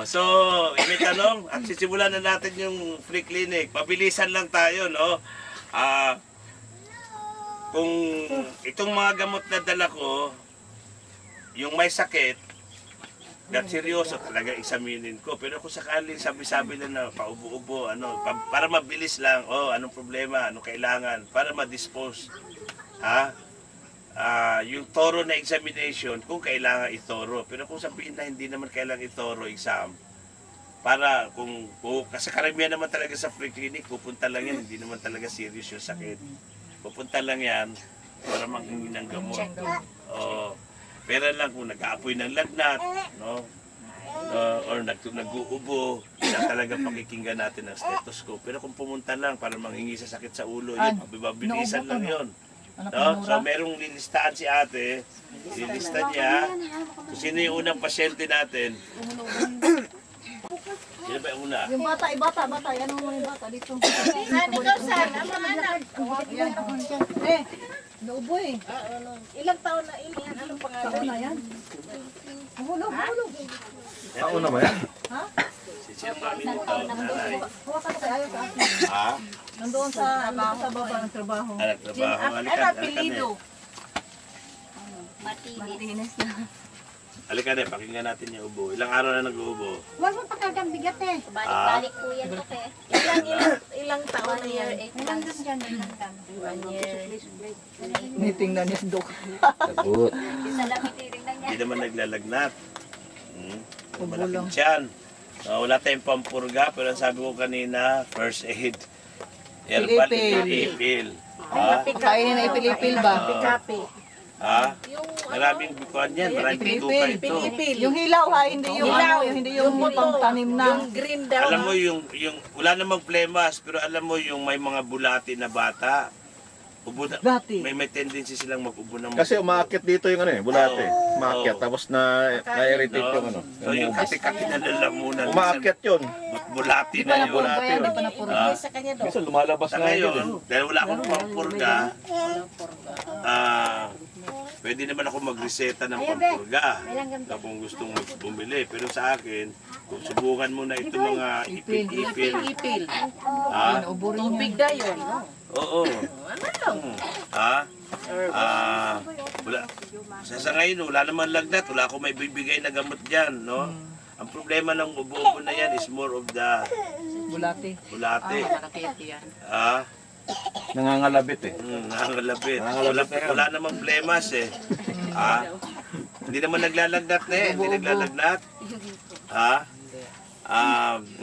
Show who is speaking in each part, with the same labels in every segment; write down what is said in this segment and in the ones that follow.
Speaker 1: So, may tanong at sisimulan na natin yung free clinic. Pabilisan lang tayo, no? Kung itong mga gamot na dala ko, yung may sakit, at seryoso talaga examinin ko. Pero kung sakaling sabi-sabi lang na paubo-ubo, para mabilis lang, anong problema, anong kailangan, para ma-dispose. Yung thorough na examination, kung kailangan i-thorough. Pero kung sabihin na hindi naman kailangan i-thorough exam, para kasi karamihan naman talaga sa free clinic, pupunta lang yan, hindi naman talaga serious yung sakit. Pupunta lang yan para manghingi ng gamot. Pero lang kung nag-aapoy ng lagnat, no? Or nag-uubo, yan talaga pakikinggan natin ang stethoscope. Pero kung pumunta lang para manghingi sa sakit sa ulo, yun, mabilisan lang yun. No? So merong lilistahan si ate, lilista niya kung sino yung unang pasyente natin. Sino ba yung una?
Speaker 2: Yung bata. Yan mo yung bata dito. Naubo eh.
Speaker 3: Ilang taon na yan? Anong pangalan?
Speaker 2: Taon na yan. Mahulog.
Speaker 4: Taon na ba yan?
Speaker 2: Ha?
Speaker 1: Sino ba minuto? Nanay.
Speaker 2: Huwag ka tayo sa akin. Nandoon sa baba ng trabaho.
Speaker 1: Nagtrabaho.
Speaker 3: Ano apelido?
Speaker 2: Martinez na.
Speaker 1: Halika na, pakinggan natin yung ubo. Ilang araw na nag-uubo?
Speaker 2: Huwag mo pagkagang bigat eh.
Speaker 5: Balik-balik po yan to kay.
Speaker 3: Ilang taon na yan?
Speaker 5: 8 months.
Speaker 3: 1 year.
Speaker 2: Nitingnan niya si Dok.
Speaker 4: Tagot.
Speaker 5: Isa lang ititignan niya.
Speaker 1: Hindi naman naglalagnat. Malaking tiyan. Wala tayong pampurga, pero sabi ko kanina, first aid. Herbal ipil.
Speaker 2: Kainin na ipilipil ba?
Speaker 3: Kape.
Speaker 1: Maraming bikuan yan, maraming tupa ito.
Speaker 2: Yung hilaw ha, hindi yung hindi yung pangtanim na.
Speaker 3: Yung green daw.
Speaker 1: Alam mo yung wala namang plemas, pero alam mo yung may mga bulati na bata.
Speaker 2: Bulati.
Speaker 1: May tendency silang mag-ubo ng
Speaker 4: Kasi umaakit dito yung bulate. Umaakit, tapos na-irritate yung
Speaker 1: So yung kati-kati na lalamunan.
Speaker 4: Umaakit yun.
Speaker 1: Bulati na yun.
Speaker 4: Bulate yun.
Speaker 3: Sa kanya daw.
Speaker 4: Kasi lumalabas
Speaker 1: Sa
Speaker 4: nga yun.
Speaker 1: ngayon, dahil wala akong pampurga, pwede naman ako magreseta ng pampurga kung gustong bumili. Pero sa akin, kung subukan mo na ito mga ipil-ipil.
Speaker 3: Ipil.
Speaker 2: Tubig
Speaker 3: na yun.
Speaker 1: Oo. Wala. Sa ngayon, wala naman lagnat. Wala akong may bibigay na gamot dyan, no? Ang problema ng ubo-ubo na yan is more of the
Speaker 2: Bulati.
Speaker 1: bulate.
Speaker 4: Nangangalabit eh.
Speaker 1: Nangangalabit.
Speaker 4: Nangangalabit na yan.
Speaker 1: Wala namang blemas eh. Hindi naman naglalagnat na eh. Hindi naglalagnat.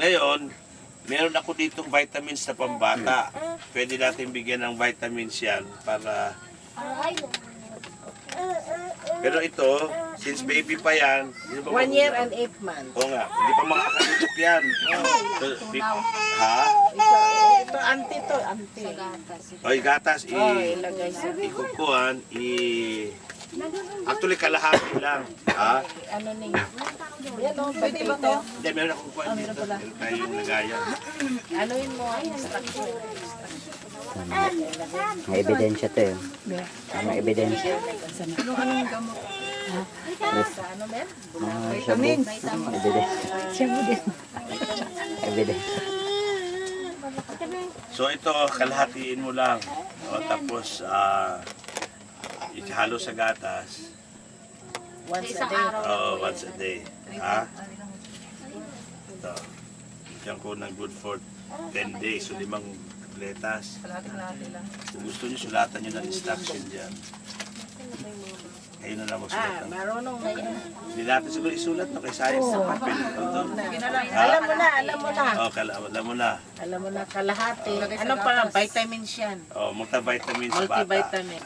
Speaker 1: Ngayon, meron ako ditong vitamins na pambata. Pwede natin bigyan ng vitamins yan para... Pero ito, since baby pa yan...
Speaker 3: 1 year and 8 months.
Speaker 1: Oo nga, hindi pa makakalutok yan.
Speaker 3: Ito, auntie to, auntie.
Speaker 1: Oy, gatas,
Speaker 3: Ilagay sa
Speaker 1: ikukuhan, actually, kalahati lang.
Speaker 3: ano niya. Yan o, pwede ba to?
Speaker 1: Hindi, meron akong kuhan dito. Meron tayong lagayan.
Speaker 3: Ano yun mo ang instruction?
Speaker 6: May ebidensya to yun. May ebidensya.
Speaker 2: Anong gamot?
Speaker 3: Ano men?
Speaker 2: Vitamins.
Speaker 6: Ebidensya. Ebidensya.
Speaker 1: So ito, kalahatiin mo lang. Tapos, ihalo sa gatas.
Speaker 3: Once a day.
Speaker 1: Once a day. Ito. Bigyan ko ng good for 10 days. So 5 tabletas.
Speaker 2: Kalahati lang.
Speaker 1: Kung gusto nyo, sulatan nyo ng instruction dyan. Kayo na lang magsulat.
Speaker 3: Marunong na yan.
Speaker 1: Hindi natin siguro isulat no, kay science sa papel.
Speaker 3: Alam mo na.
Speaker 1: Alam mo na.
Speaker 3: Kalahati. Ano pa nga, vitamins yan.
Speaker 1: Multivitamins sa bata.
Speaker 3: Multivitamins.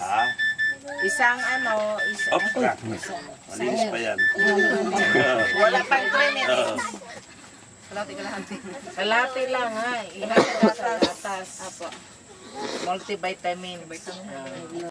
Speaker 3: Isang
Speaker 1: Malinis pa yan.
Speaker 3: wala pang 3 minutes.
Speaker 2: Kalahati.
Speaker 3: Kalahati lang ha. Ilang gatas. Multivitamin.